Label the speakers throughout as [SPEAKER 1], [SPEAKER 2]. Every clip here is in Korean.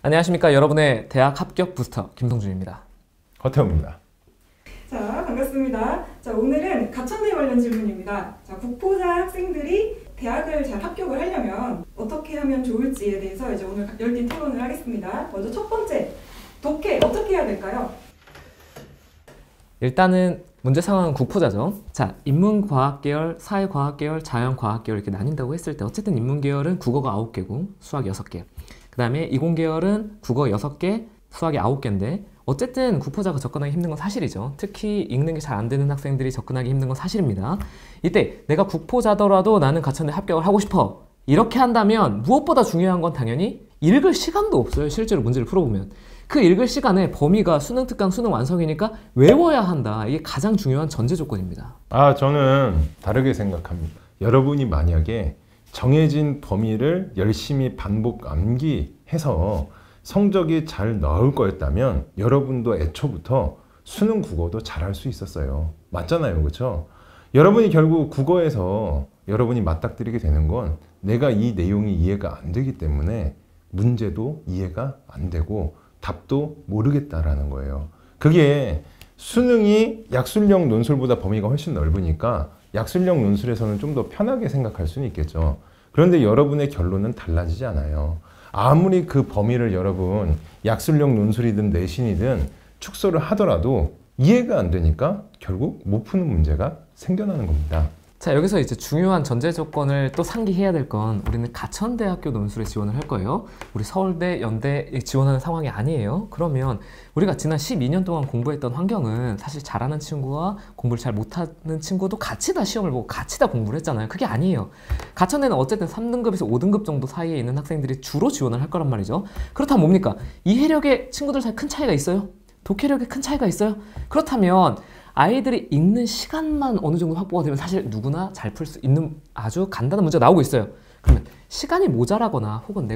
[SPEAKER 1] 안녕하십니까. 여러분의 대학 합격 부스터 김성준입니다.
[SPEAKER 2] 허태웅입니다.
[SPEAKER 3] 자, 반갑습니다. 자, 오늘은 가천대 관련 질문입니다. 자, 국보자 학생들이 대학을 잘 합격을 하려면 어떻게 하면 좋을지에 대해서 이제 오늘 열띤 토론을 하겠습니다. 먼저 첫 번째, 독해 어떻게 해야 될까요?
[SPEAKER 1] 일단은 문제 상황은 국포자죠. 자, 인문과학계열, 사회과학계열, 자연과학계열 이렇게 나뉜다고 했을 때 어쨌든 인문계열은 국어가 9개고 수학 6개. 그 다음에 이공계열은 국어 6개, 수학이 9개인데 어쨌든 국포자가 접근하기 힘든 건 사실이죠. 특히 읽는 게 잘 안 되는 학생들이 접근하기 힘든 건 사실입니다. 이때 내가 국포자더라도 나는 가천대 합격을 하고 싶어. 이렇게 한다면 무엇보다 중요한 건 당연히 읽을 시간도 없어요. 실제로 문제를 풀어보면. 그 읽을 시간에 범위가 수능 특강, 수능 완성이니까 외워야 한다. 이게 가장 중요한 전제 조건입니다.
[SPEAKER 2] 저는 다르게 생각합니다. 여러분이 만약에 정해진 범위를 열심히 반복 암기해서 성적이 잘 나올 거였다면 여러분도 애초부터 수능 국어도 잘할 수 있었어요. 맞잖아요, 그렇죠? 여러분이 결국 국어에서 여러분이 맞닥뜨리게 되는 건 내가 이 내용이 이해가 안 되기 때문에 문제도 이해가 안 되고 답도 모르겠다라는 거예요. 그게 수능이 약술형 논술보다 범위가 훨씬 넓으니까 약술형 논술에서는 좀 더 편하게 생각할 수는 있겠죠. 그런데 여러분의 결론은 달라지지 않아요. 아무리 그 범위를 여러분 약술형 논술이든 내신이든 축소를 하더라도 이해가 안 되니까 결국 못 푸는 문제가 생겨나는 겁니다.
[SPEAKER 1] 자, 여기서 이제 중요한 전제 조건을 또 상기해야 될 건 우리는 가천대학교 논술에 지원을 할 거예요. 우리 서울대, 연대 지원하는 상황이 아니에요. 그러면 우리가 지난 12년 동안 공부했던 환경은 사실 잘하는 친구와 공부를 잘 못하는 친구도 같이 다 시험을 보고 같이 다 공부를 했잖아요. 그게 아니에요. 가천대는 어쨌든 3등급에서 5등급 정도 사이에 있는 학생들이 주로 지원을 할 거란 말이죠. 그렇다면 뭡니까? 이해력에 친구들 사이 큰 차이가 있어요? 독해력에 큰 차이가 있어요? 그렇다면 아이들이 읽는 시간만 어느 정도 확보가 되면 사실 누구나 잘 풀 수 있는 아주 간단한 문제가 나오고 있어요. 그러면 시간이 모자라거나 혹은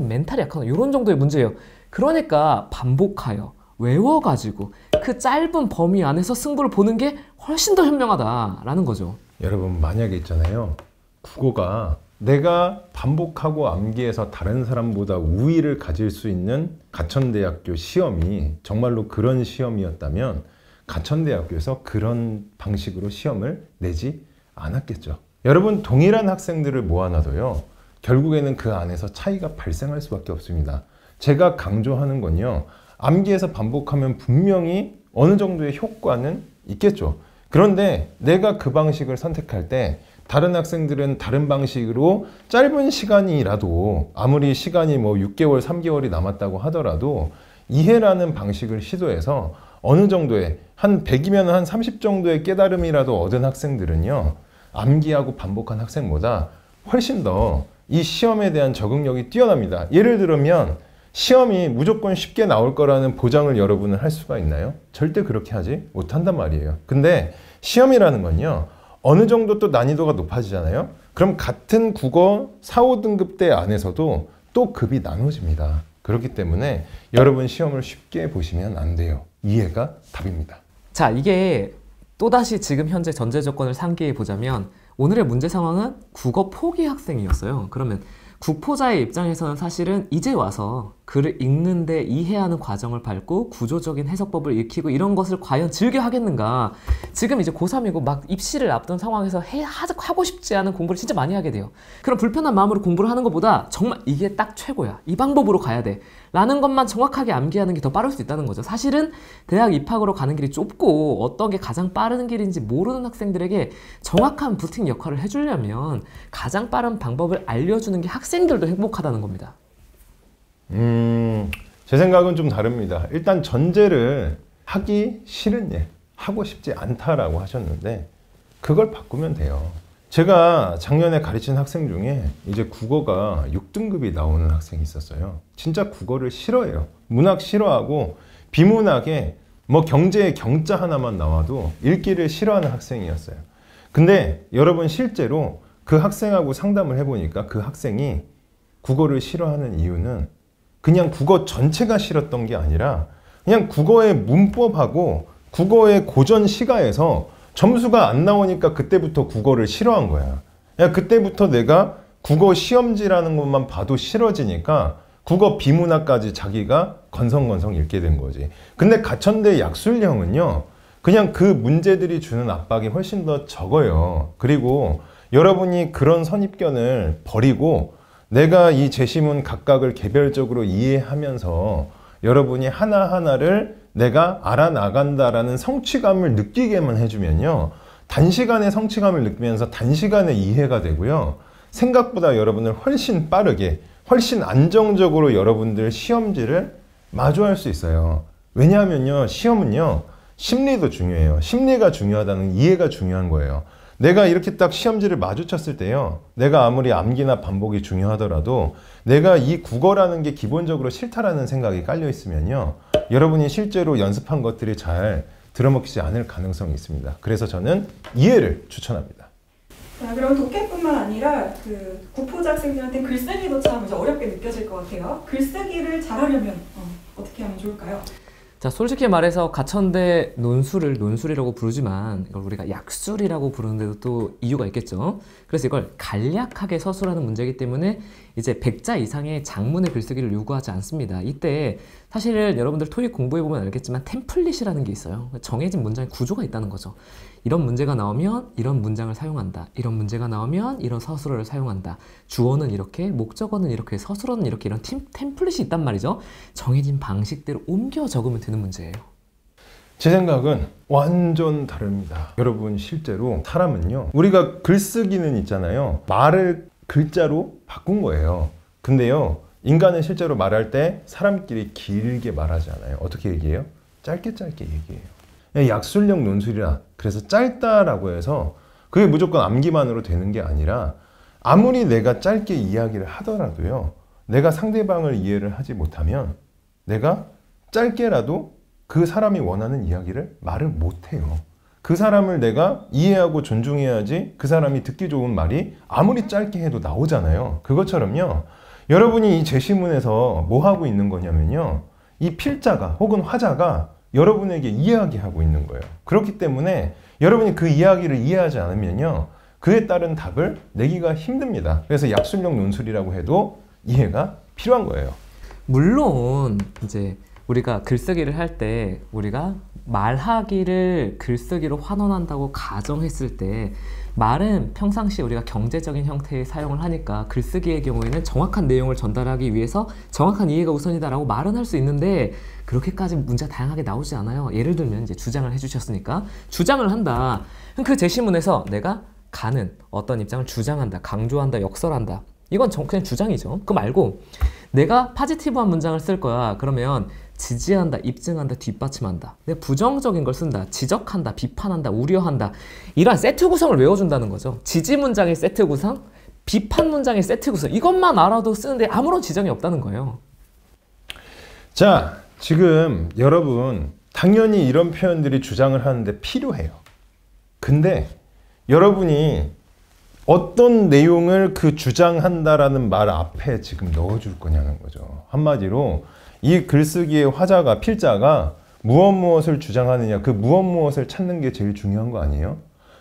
[SPEAKER 1] 멘탈이 약하거나 이런 정도의 문제예요. 그러니까 반복하여 외워가지고 그 짧은 범위 안에서 승부를 보는 게 훨씬 더 현명하다라는 거죠.
[SPEAKER 2] 여러분 만약에 있잖아요. 국어가 내가 반복하고 암기해서 다른 사람보다 우위를 가질 수 있는 가천대학교 시험이 정말로 그런 시험이었다면 가천대학교에서 그런 방식으로 시험을 내지 않았겠죠. 여러분 동일한 학생들을 모아놔도요. 결국에는 그 안에서 차이가 발생할 수밖에 없습니다. 제가 강조하는 건요. 암기해서 반복하면 분명히 어느 정도의 효과는 있겠죠. 그런데 내가 그 방식을 선택할 때 다른 학생들은 다른 방식으로 짧은 시간이라도 아무리 시간이 뭐 6개월, 3개월이 남았다고 하더라도 이해라는 방식을 시도해서 어느 정도의 한 100이면 한 30 정도의 깨달음이라도 얻은 학생들은요. 암기하고 반복한 학생보다 훨씬 더 이 시험에 대한 적응력이 뛰어납니다. 예를 들면 시험이 무조건 쉽게 나올 거라는 보장을 여러분은 할 수가 있나요? 절대 그렇게 하지 못한단 말이에요. 근데 시험이라는 건요. 어느 정도 또 난이도가 높아지잖아요. 그럼 같은 국어 4, 5등급대 안에서도 또 급이 나눠집니다. 그렇기 때문에 여러분 시험을 쉽게 보시면 안 돼요. 이해가 답입니다.
[SPEAKER 1] 자, 이게 또다시 지금 현재 전제 조건을 상기해 보자면 오늘의 문제 상황은 국어 포기 학생이었어요. 그러면 국포자의 입장에서는 사실은 이제 와서 글을 읽는데 이해하는 과정을 밟고 구조적인 해석법을 익히고 이런 것을 과연 즐겨 하겠는가. 지금 이제 고3이고 막 입시를 앞둔 상황에서 하고 싶지 않은 공부를 진짜 많이 하게 돼요. 그런 불편한 마음으로 공부를 하는 것보다 정말 이게 딱 최고야. 이 방법으로 가야 돼. 라는 것만 정확하게 암기하는 게 더 빠를 수 있다는 거죠. 사실은 대학 입학으로 가는 길이 좁고 어떤 게 가장 빠른 길인지 모르는 학생들에게 정확한 부팅 역할을 해주려면 가장 빠른 방법을 알려주는 게 학생들도 행복하다는 겁니다.
[SPEAKER 2] 제 생각은 좀 다릅니다. 일단 전제를 하기 싫은 일, 하고 싶지 않다라고 하셨는데 그걸 바꾸면 돼요. 제가 작년에 가르친 학생 중에 이제 국어가 6등급이 나오는 학생이 있었어요. 진짜 국어를 싫어해요. 문학 싫어하고 비문학에 뭐 경제의 경자 하나만 나와도 읽기를 싫어하는 학생이었어요. 근데 여러분 실제로 그 학생하고 상담을 해보니까 그 학생이 국어를 싫어하는 이유는 그냥 국어 전체가 싫었던 게 아니라 그냥 국어의 문법하고 국어의 고전 시가에서 점수가 안 나오니까 그때부터 국어를 싫어한 거야. 그때부터 내가 국어 시험지라는 것만 봐도 싫어지니까 국어 비문학까지 자기가 건성건성 읽게 된 거지. 근데 가천대 약술형은요, 그냥 그 문제들이 주는 압박이 훨씬 더 적어요. 그리고 여러분이 그런 선입견을 버리고 내가 이 제시문 각각을 개별적으로 이해하면서 여러분이 하나하나를 내가 알아나간다라는 성취감을 느끼게만 해주면요, 단시간에 성취감을 느끼면서 단시간에 이해가 되고요, 생각보다 여러분을 훨씬 빠르게 훨씬 안정적으로 여러분들 시험지를 마주할 수 있어요. 왜냐하면요, 시험은요, 심리도 중요해요. 심리가 중요하다는 이해가 중요한 거예요. 내가 이렇게 딱 시험지를 마주쳤을 때요, 내가 아무리 암기나 반복이 중요하더라도 내가 이 국어라는 게 기본적으로 싫다라는 생각이 깔려 있으면요, 여러분이 실제로 연습한 것들이 잘 들어먹히지 않을 가능성이 있습니다. 그래서 저는 이해를 추천합니다.
[SPEAKER 3] 자, 그럼 독해뿐만 아니라 그 국보자 학생들한테 글쓰기도 참 이제 어렵게 느껴질 것 같아요. 글쓰기를 잘하려면 어떻게 하면 좋을까요?
[SPEAKER 1] 자, 솔직히 말해서 가천대 논술을 논술이라고 부르지만 이걸 우리가 약술이라고 부르는데도 또 이유가 있겠죠. 그래서 이걸 간략하게 서술하는 문제이기 때문에 이제 100자 이상의 장문의 글쓰기를 요구하지 않습니다. 이때 사실은 여러분들 토익 공부해보면 알겠지만 템플릿이라는 게 있어요. 정해진 문장의 구조가 있다는 거죠. 이런 문제가 나오면 이런 문장을 사용한다. 이런 문제가 나오면 이런 서술어를 사용한다. 주어는 이렇게, 목적어는 이렇게, 서술어는 이렇게, 이런 템플릿이 있단 말이죠. 정해진 방식대로 옮겨 적으면 되는 문제예요.
[SPEAKER 2] 제 생각은 완전 다릅니다. 여러분, 실제로 사람은요, 우리가 글쓰기는 있잖아요, 말을 글자로 바꾼 거예요. 근데요, 인간은 실제로 말할 때 사람끼리 길게 말하지 않아요. 어떻게 얘기해요? 짧게 얘기해요. 약술형 논술이라 그래서 짧다라고 해서 그게 무조건 암기만으로 되는 게 아니라, 아무리 내가 짧게 이야기를 하더라도요, 내가 상대방을 이해를 하지 못하면 내가 짧게라도 그 사람이 원하는 이야기를 말을 못해요. 그 사람을 내가 이해하고 존중해야지 그 사람이 듣기 좋은 말이 아무리 짧게 해도 나오잖아요. 그것처럼요, 여러분이 이 제시문에서 뭐 하고 있는 거냐면요, 이 필자가 혹은 화자가 여러분에게 이야기하고 있는 거예요. 그렇기 때문에 여러분이 그 이야기를 이해하지 않으면요, 그에 따른 답을 내기가 힘듭니다. 그래서 약술형 논술이라고 해도 이해가 필요한 거예요.
[SPEAKER 1] 물론 이제 우리가 글쓰기를 할 때 우리가 말하기를 글쓰기로 환원한다고 가정했을 때 말은 평상시 우리가 경제적인 형태의 사용을 하니까 글쓰기의 경우에는 정확한 내용을 전달하기 위해서 정확한 이해가 우선이다라고 말은 할 수 있는데 그렇게까지 문제가 다양하게 나오지 않아요. 예를 들면 이제 주장을 해주셨으니까 주장을 한다. 그 제시문에서 내가 가는 어떤 입장을 주장한다, 강조한다, 역설한다. 이건 그냥 주장이죠. 그거 말고 내가 파지티브한 문장을 쓸 거야. 그러면 지지한다, 입증한다, 뒷받침한다. 내가 부정적인 걸 쓴다. 지적한다, 비판한다, 우려한다. 이러한 세트 구성을 외워준다는 거죠. 지지 문장의 세트 구성, 비판 문장의 세트 구성. 이것만 알아도 쓰는데 아무런 지장이 없다는 거예요.
[SPEAKER 2] 자, 지금 여러분 당연히 이런 표현들이 주장을 하는데 필요해요. 근데 여러분이 어떤 내용을 그 주장한다라는 말 앞에 지금 넣어줄 거냐는 거죠. 한마디로 이 글쓰기의 화자가, 필자가 무엇을 주장하느냐, 그 무엇을 찾는 게 제일 중요한 거 아니에요?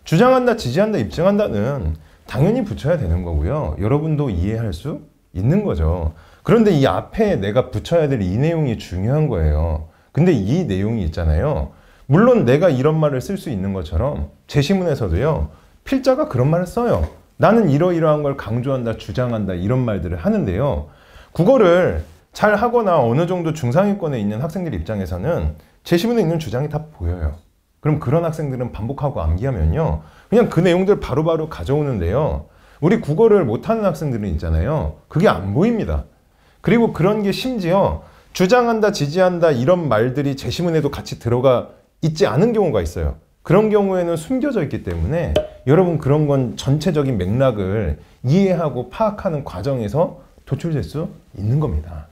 [SPEAKER 2] 주장한다, 지지한다, 입증한다는 당연히 붙여야 되는 거고요. 여러분도 이해할 수 있는 거죠. 그런데 이 앞에 내가 붙여야 될 이 내용이 중요한 거예요. 근데 이 내용이 있잖아요. 물론 내가 이런 말을 쓸 수 있는 것처럼 제시문에서도요, 필자가 그런 말을 써요. 나는 이러이러한 걸 강조한다, 주장한다, 이런 말들을 하는데요. 국어를 잘 하거나 어느 정도 중상위권에 있는 학생들 입장에서는 제시문에 있는 주장이 다 보여요. 그럼 그런 학생들은 반복하고 암기하면요, 그냥 그 내용들 바로바로 가져오는데요. 우리 국어를 못하는 학생들은 있잖아요. 그게 안 보입니다. 그리고 그런 게 심지어 주장한다, 지지한다 이런 말들이 제시문에도 같이 들어가 있지 않은 경우가 있어요. 그런 경우에는 숨겨져 있기 때문에 여러분 그런 건 전체적인 맥락을 이해하고 파악하는 과정에서 도출될 수 있는 겁니다.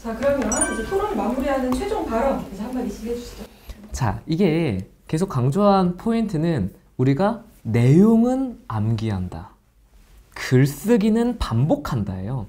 [SPEAKER 3] 자, 그러면 이제 토론을 마무리하는 최종 발언 이제 한마디씩 해주시죠.
[SPEAKER 1] 자, 이게 계속 강조한 포인트는 우리가 내용은 암기한다, 글쓰기는 반복한다예요.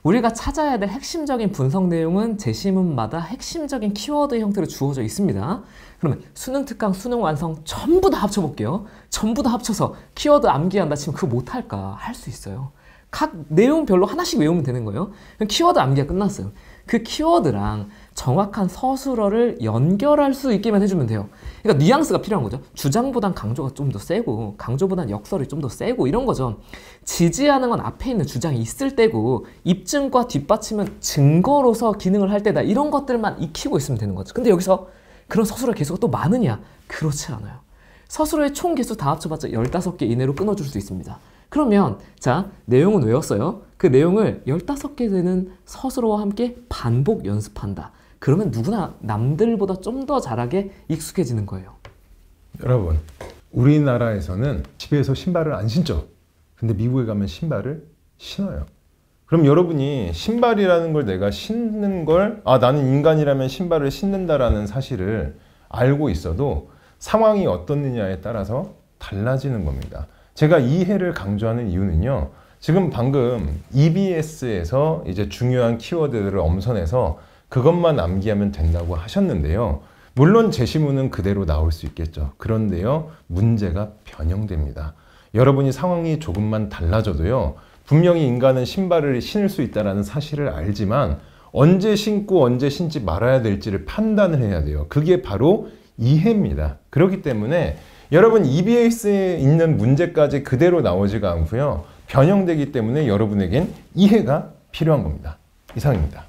[SPEAKER 1] 우리가 찾아야 될 핵심적인 분석 내용은 제시문마다 핵심적인 키워드 형태로 주어져 있습니다. 그러면 수능 특강, 수능 완성 전부 다 합쳐볼게요. 전부 다 합쳐서 키워드 암기한다 치면 그거 못할까? 할 수 있어요. 각 내용별로 하나씩 외우면 되는 거예요. 그럼 키워드 암기가 끝났어요. 그 키워드랑 정확한 서술어를 연결할 수 있게만 해주면 돼요. 그러니까 뉘앙스가 필요한 거죠. 주장보단 강조가 좀 더 세고 강조보단 역설이 좀 더 세고 이런 거죠. 지지하는 건 앞에 있는 주장이 있을 때고 입증과 뒷받침은 증거로서 기능을 할 때다. 이런 것들만 익히고 있으면 되는 거죠. 근데 여기서 그런 서술어 개수가 또 많으냐? 그렇지 않아요. 서술어의 총 개수 다 합쳐봤자 15개 이내로 끊어줄 수 있습니다. 그러면 자, 내용은 외웠어요. 그 내용을 15개 되는 서술어와 함께 반복 연습한다. 그러면 누구나 남들보다 좀 더 잘하게 익숙해지는 거예요.
[SPEAKER 2] 여러분, 우리나라에서는 집에서 신발을 안 신죠. 근데 미국에 가면 신발을 신어요. 그럼 여러분이 신발이라는 걸 내가 신는 걸, 아, 나는 인간이라면 신발을 신는다라는 사실을 알고 있어도 상황이 어떻느냐에 따라서 달라지는 겁니다. 제가 이해를 강조하는 이유는요, 지금 방금 EBS에서 이제 중요한 키워드들을 엄선해서 그것만 암기하면 된다고 하셨는데요. 물론 제시문은 그대로 나올 수 있겠죠. 그런데요, 문제가 변형됩니다. 여러분이 상황이 조금만 달라져도요, 분명히 인간은 신발을 신을 수 있다는 사실을 알지만 언제 신고 언제 신지 말아야 될지를 판단을 해야 돼요. 그게 바로 이해입니다. 그렇기 때문에 여러분 EBS에 있는 문제까지 그대로 나오지가 않고요. 변형되기 때문에 여러분에겐 이해가 필요한 겁니다. 이상입니다.